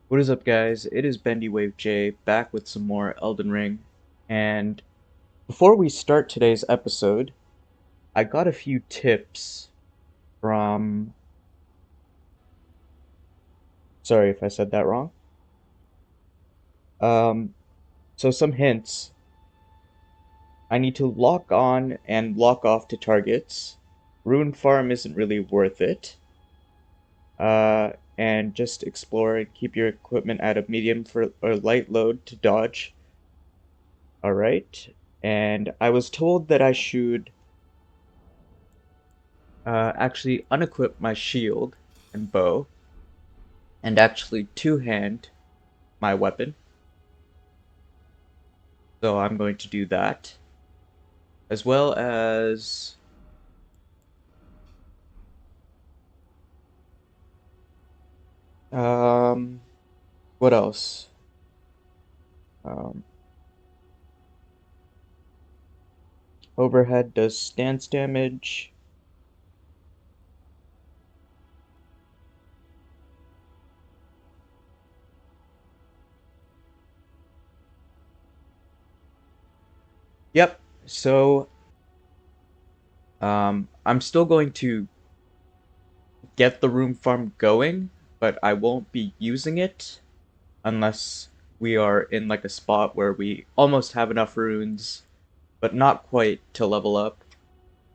What is up, guys? It is BendyWaveJ back with some more Elden Ring. And before we start today's episode, I got a few tips from. Sorry if I said that wrong. Um, so some hints. I need to lock on and lock off to targets. Rune Farm isn't really worth it. And just explore and keep your equipment at a medium for or light load to dodge. All right. And I was told that I should actually unequip my shield and bow and actually two-hand my weapon. So I'm going to do that. As well as um what else? Um Overhead does stance damage. Yep. So I'm still going to get the room farm going, but I won't be using it unless we are in like a spot where we almost have enough runes, but not quite to level up.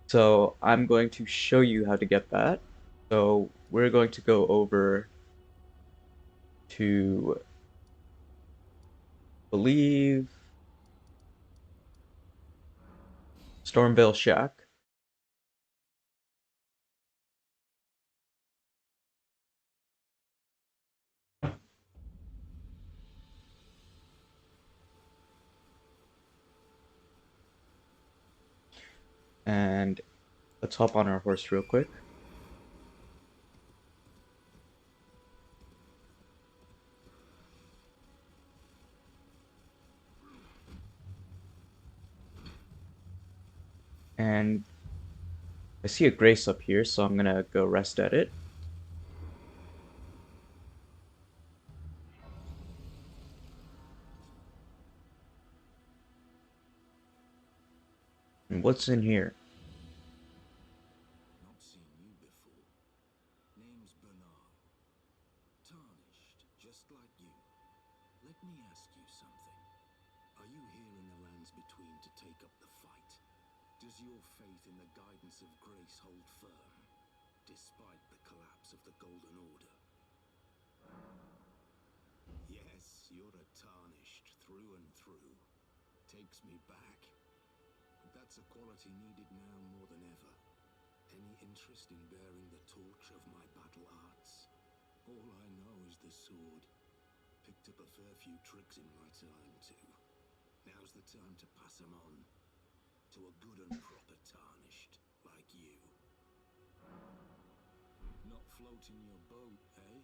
So I'm going to show you how to get that. So we're going to go over to, believe, Stormvale Shack. And let's hop on our horse real quick. And I see a grace up here, so I'm gonna go rest at it. And what's in here? Not seen you before. Name's Bernard. Tarnished, just like you. Let me ask you something. Are you here in the lands between to take up the fight? Does your faith in the guidance of grace hold firm, despite the collapse of the Golden Order? Yes, you're a Tarnished through and through. Takes me back. But that's a quality needed now more than ever. Any interest in bearing the torch of my battle arts? All I know is the sword. Picked up a fair few tricks in my time, too. Now's the time to pass them on. To a good and proper Tarnished, like you. Not floating your boat, eh?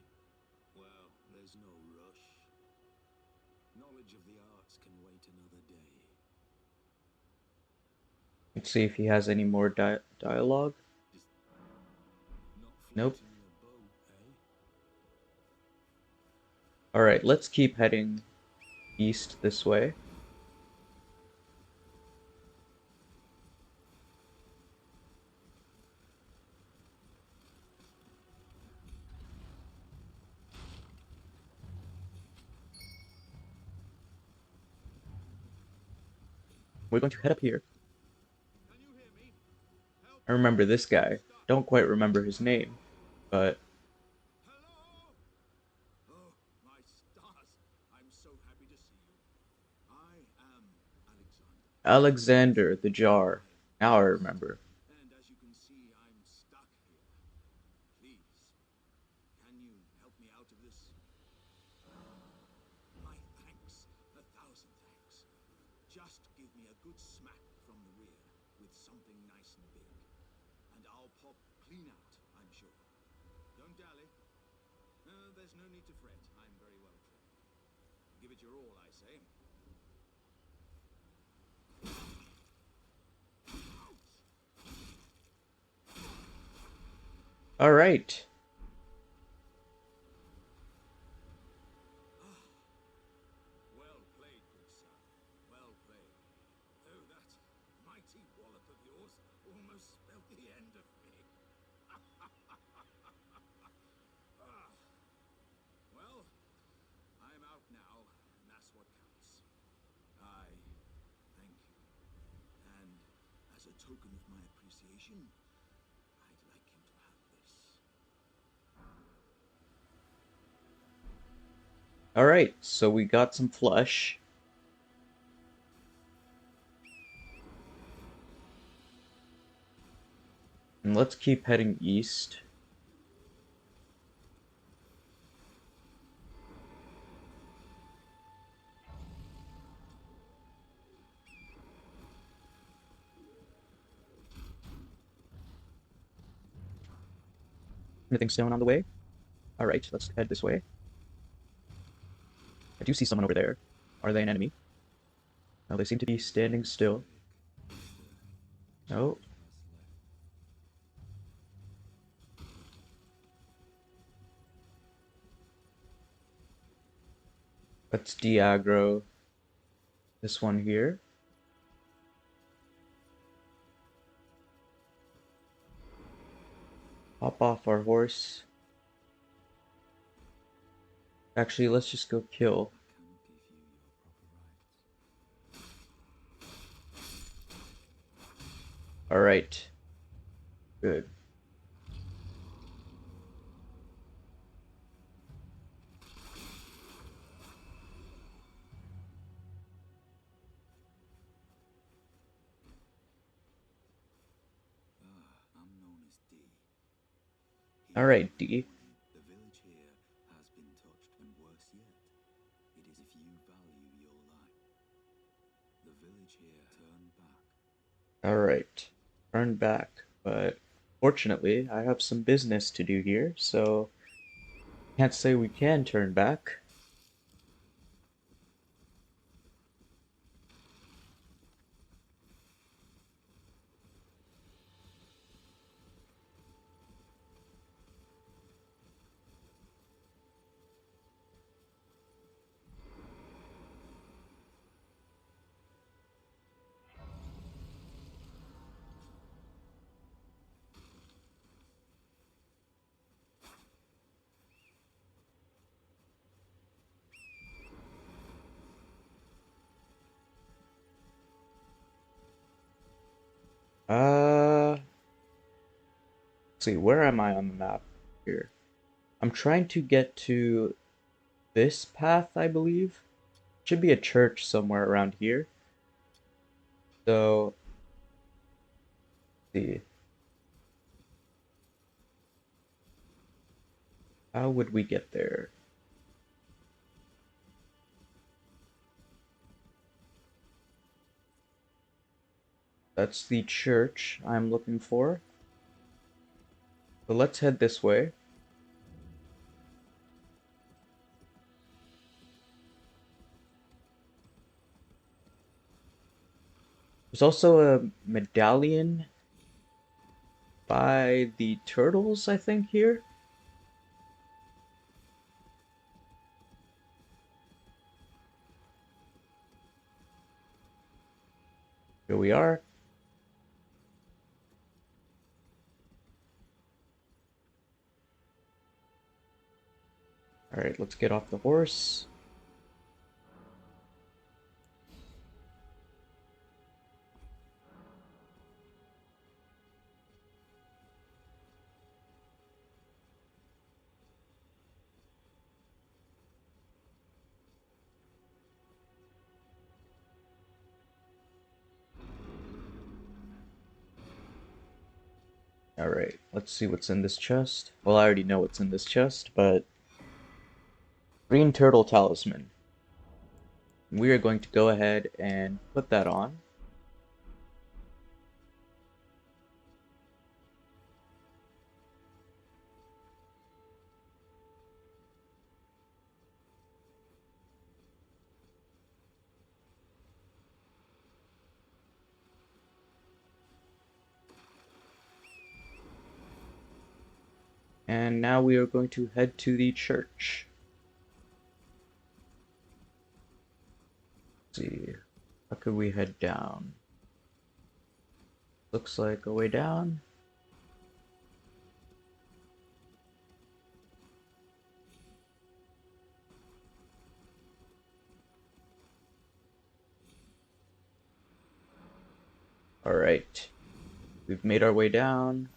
Well, there's no rush. Knowledge of the arts can wait another day. Let's see if he has any more dialogue. Not Nope. floating your boat, eh? Alright, let's keep heading east this way. We're going to head up here. Can you hear me? Help I me! remember this I'm guy. stuck. Don't quite remember his name, but Hello? Oh, my stars. I'm so happy to see you. I am Alexander. Alexander the Alexander the Jar. Red. Now I Yes. remember. And as you can see, I'm stuck here. Please, can you help me out of this? My thanks. 1,000 thanks. Just give me a good smack from the rear with something nice and big. And I'll pop clean out, I'm sure. Don't dally. There's no need to fret. I'm very well trained. Give it your all, I say. Alright. wallop of yours almost spelled the end of me. Ah, well, I'm out now, and that's what counts. I thank you. And as a token of my appreciation, I'd like you to have this. Alright, so we got some flesh. And let's keep heading east. Anything stone on the way? Alright, let's head this way. I do see someone over there. Are they an enemy? No, they seem to be standing still. Oh. Let's de-aggro this one here. Hop off our horse. Actually, let's just go kill. Alright. Good. I'm known as D. Alright, D. The village here has been touched, and worse yet, it is if you value your life. The village here turned back. Alright. Turn back. But fortunately, I have some business to do here, so can't say we can turn back. Let's see, where am I on the map here? I'm trying to get to this path, I believe. Should be a church somewhere around here. So, let's see. How would we get there? That's the church I'm looking for. So let's head this way. There's also a medallion by the turtles, I think, here. Here we are. Alright, let's get off the horse. Alright, let's see what's in this chest. Well, I already know what's in this chest, but green turtle talisman. We are going to go ahead and put that on. And now we are going to head to the church. Let's see, how could we head down? Looks like a way down. Alright, we've made our way down.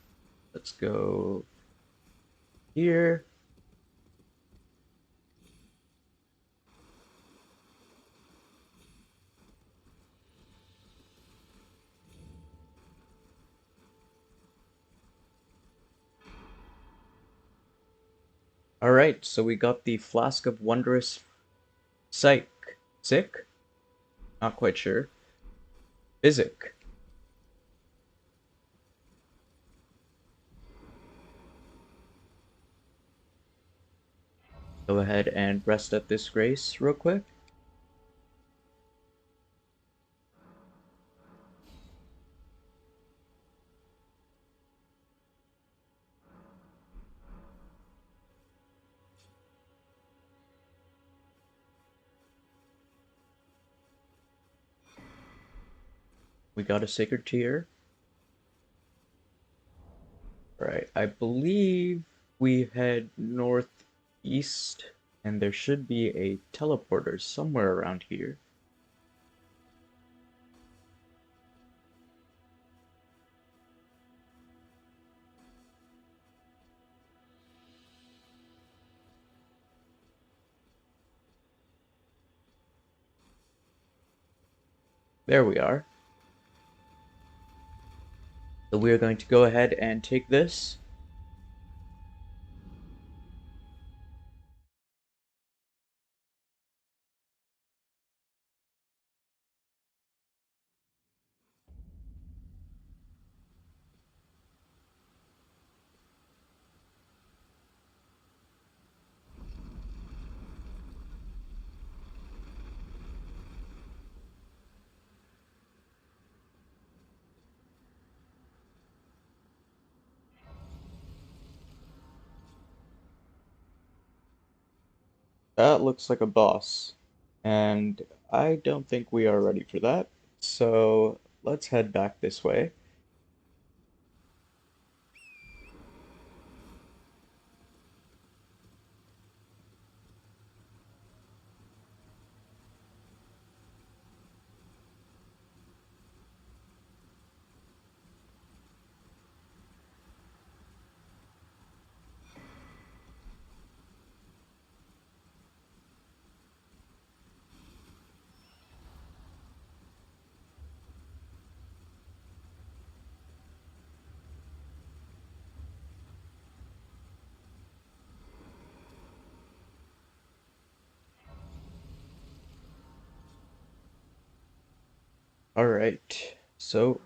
Let's go here. Alright, so we got the Flask of Wondrous Psych. Sick? Not quite sure. Physic. Go ahead and rest at this grace real quick. We got a Sacred Tear. Alright, I believe we head northeast, and there should be a teleporter somewhere around here. There we are. So we are going to go ahead and take this. That looks like a boss, and I don't think we are ready for that. So let's head back this way. Alright, so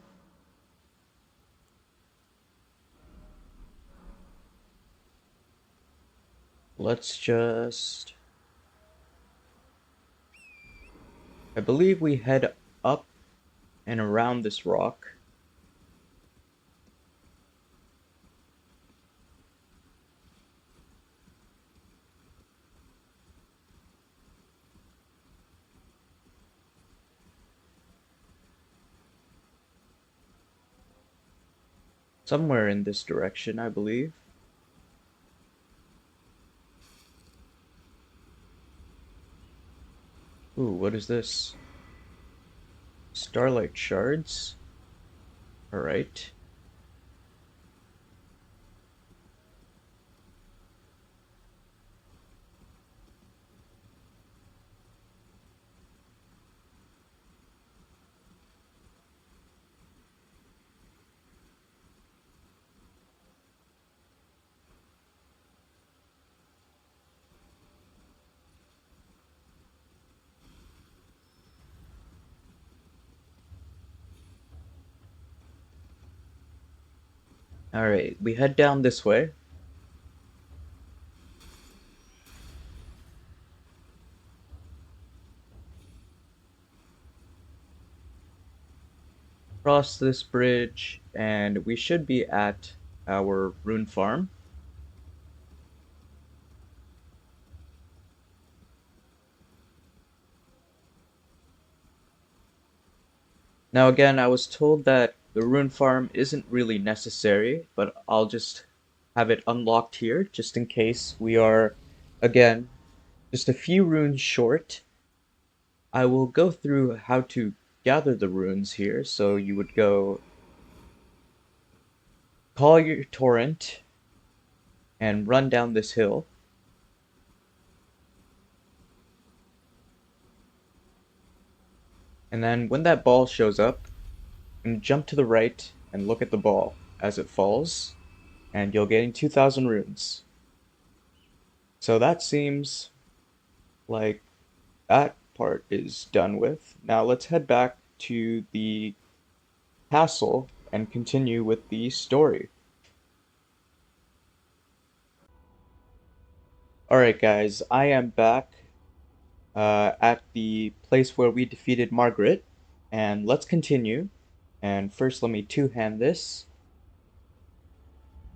let's just... I believe we head up and around this rock. Somewhere in this direction, I believe. Ooh, what is this? Starlight shards? Alright. Alright, we head down this way. Cross this bridge, and we should be at our rune farm. Now again, I was told that the rune farm isn't really necessary, but I'll just have it unlocked here just in case we are, again, just a few runes short. I will go through how to gather the runes here. So you would go call your torrent and run down this hill. And then when that ball shows up, and jump to the right and look at the ball as it falls, and you'll gain 2,000 runes. So that seems like that part is done with. Now let's head back to the castle and continue with the story. Alright guys, I am back at the place where we defeated Margaret, and let's continue. And first let me two-hand this,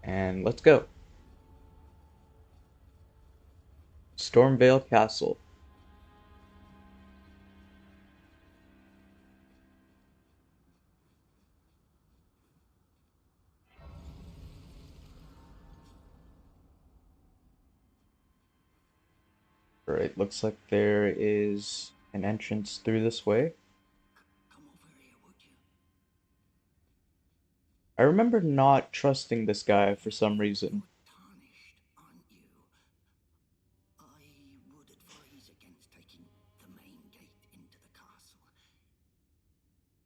and let's go. Stormvale Castle. Alright, looks like there is an entrance through this way. Come over here, would you? I remember not trusting this guy for some reason. Tarnished, aren't you? I would advise against taking the main gate into the castle.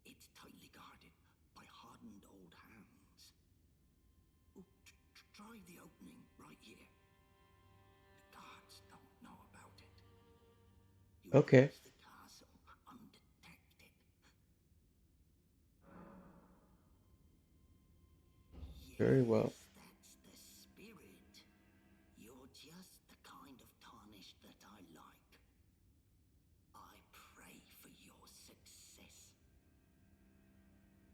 It's tightly guarded by hardened old hands. Oh, try the opening right here. The guards don't know about it. You'll Okay, pass the castle undetected. very well. Yes, that's the spirit. You're just the kind of tarnished that I like. I pray for your success.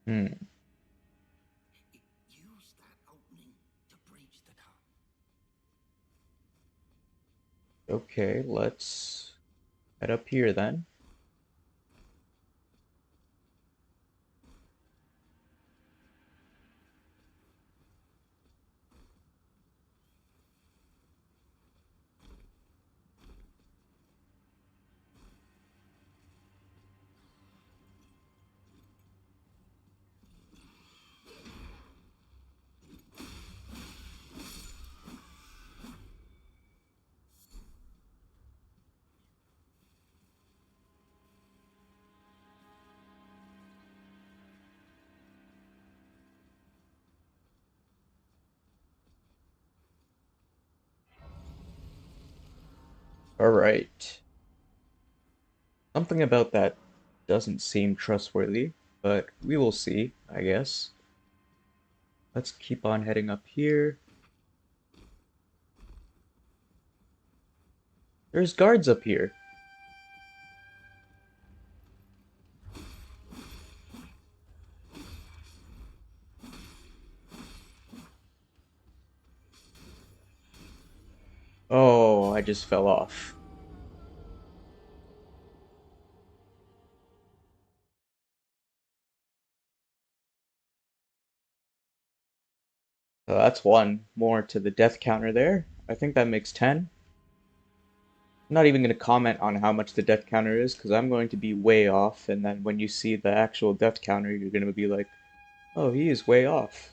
Hmm, Use that opening to breach the gap. okay, let's head up here then. Alright. Something about that doesn't seem trustworthy, but we will see, I guess. Let's keep on heading up here. There's guards up here. Oh, I just fell off. So that's one more to the death counter there. I think that makes 10. I'm not even going to comment on how much the death counter is because I'm going to be way off, and then when you see the actual death counter, you're going to be like, oh, he is way off.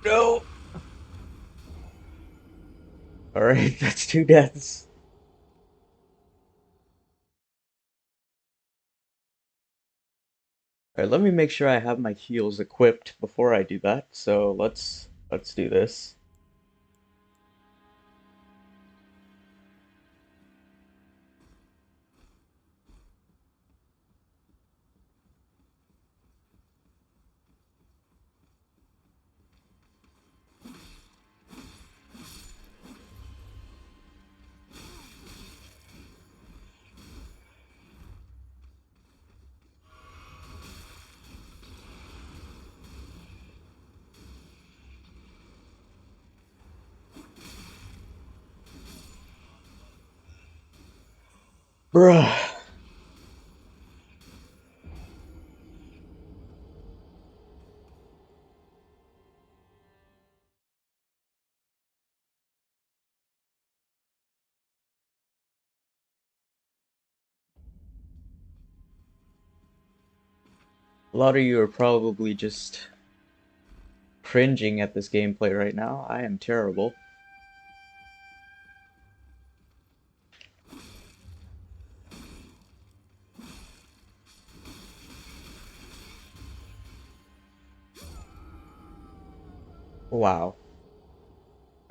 No! Alright, that's two deaths. Alright, let me make sure I have my heals equipped before I do that. So let's do this. Bruh. A lot of you are probably just cringing at this gameplay right now. I am terrible. Wow.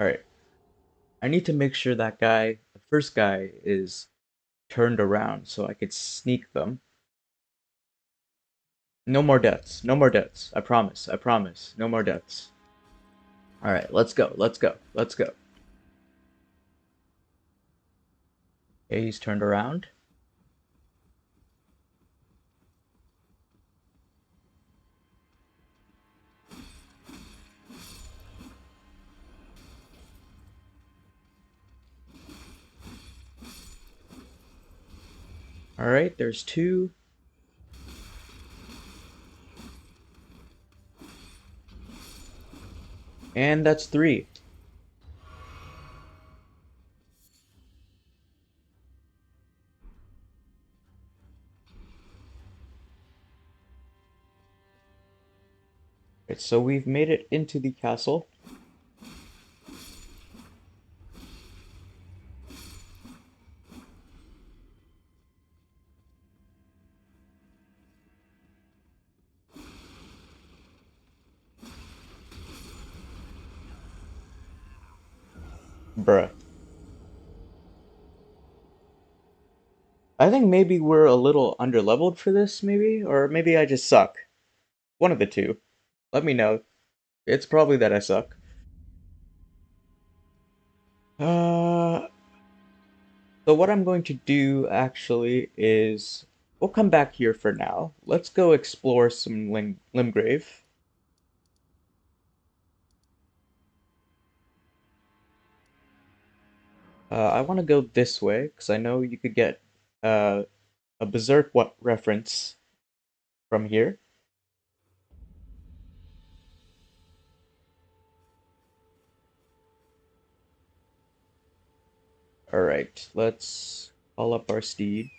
Alright. I need to make sure that guy, the first guy, is turned around so I could sneak them. No more deaths. No more deaths. I promise. I promise. No more deaths. Alright, let's go. Let's go. Let's go. Okay, he's turned around. Alright, there's two. And that's three. Right, so we've made it into the castle. Bruh. I think maybe we're a little underleveled for this, maybe? Or maybe I just suck. One of the two. Let me know. It's probably that I suck. Uh, so what I'm going to do actually is we'll come back here for now. Let's go explore some Limgrave. I want to go this way because I know you could get uh, a Berserk what reference from here. All right, let's call up our steed.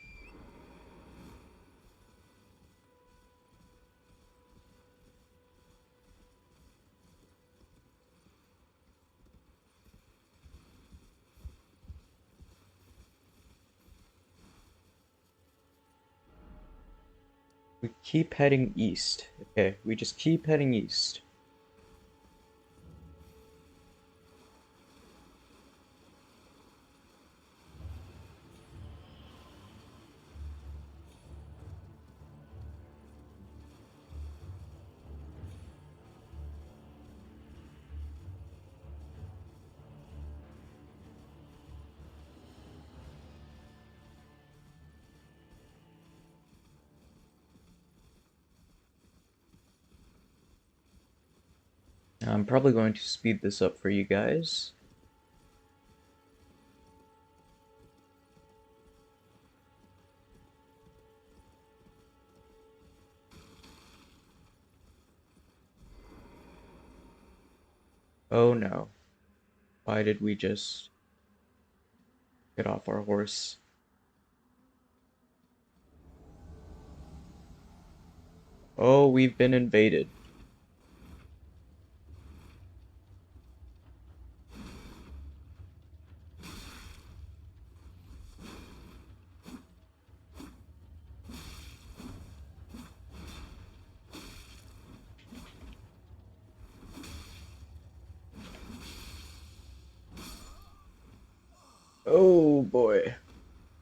We keep heading east. Okay, we just keep heading east. I'm probably going to speed this up for you guys. Oh no. Why did we just get off our horse? Oh, we've been invaded. Oh boy.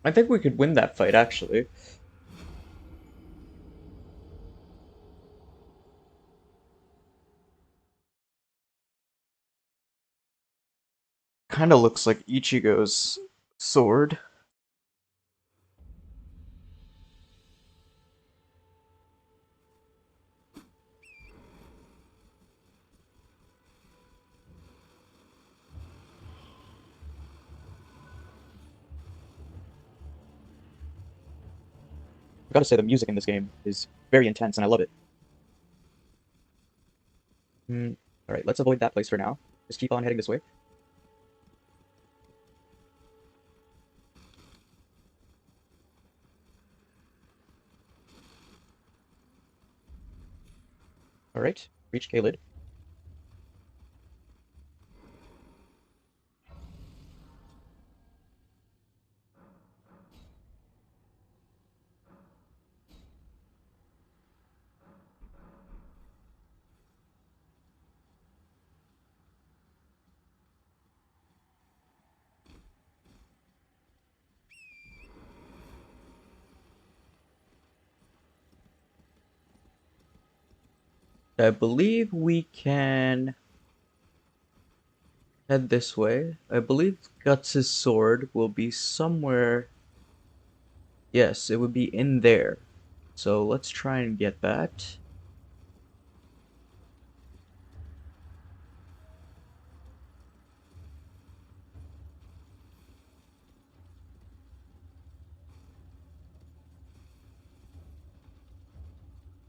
I think we could win that fight actually. Kind of looks like Ichigo's sword. I gotta say, the music in this game is very intense, and I love it. Alright, let's avoid that place for now. Just keep on heading this way. Alright, reach Kalid. I believe we can head this way. I believe Guts' sword will be somewhere. Yes, it would be in there. So let's try and get that.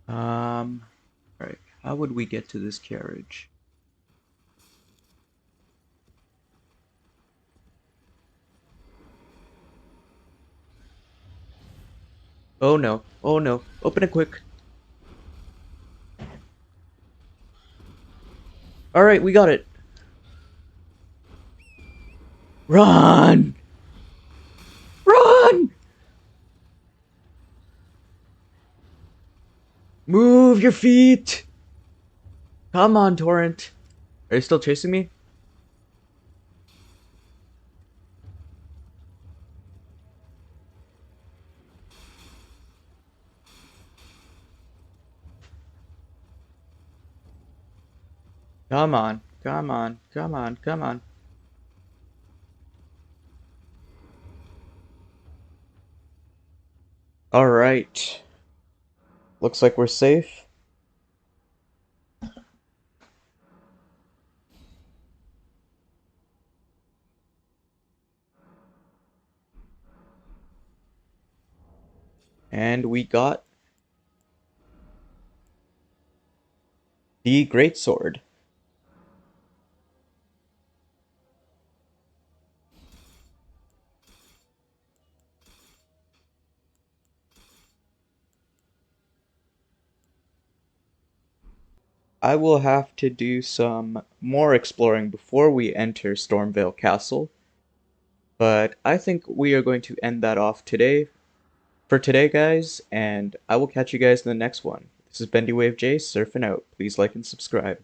Alright, how would we get to this carriage? Oh no, oh no, open it quick. Alright, we got it. Run! Run! Move your feet! Come on, Torrent. Are you still chasing me? Come on, come on, come on, come on. Alright. Looks like we're safe. And we got the greatsword. I will have to do some more exploring before we enter Stormvale Castle, but I think we are going to end that off today. For today, guys, and I will catch you guys in the next one. This is Bendy Wave J, surfing out. Please like and subscribe.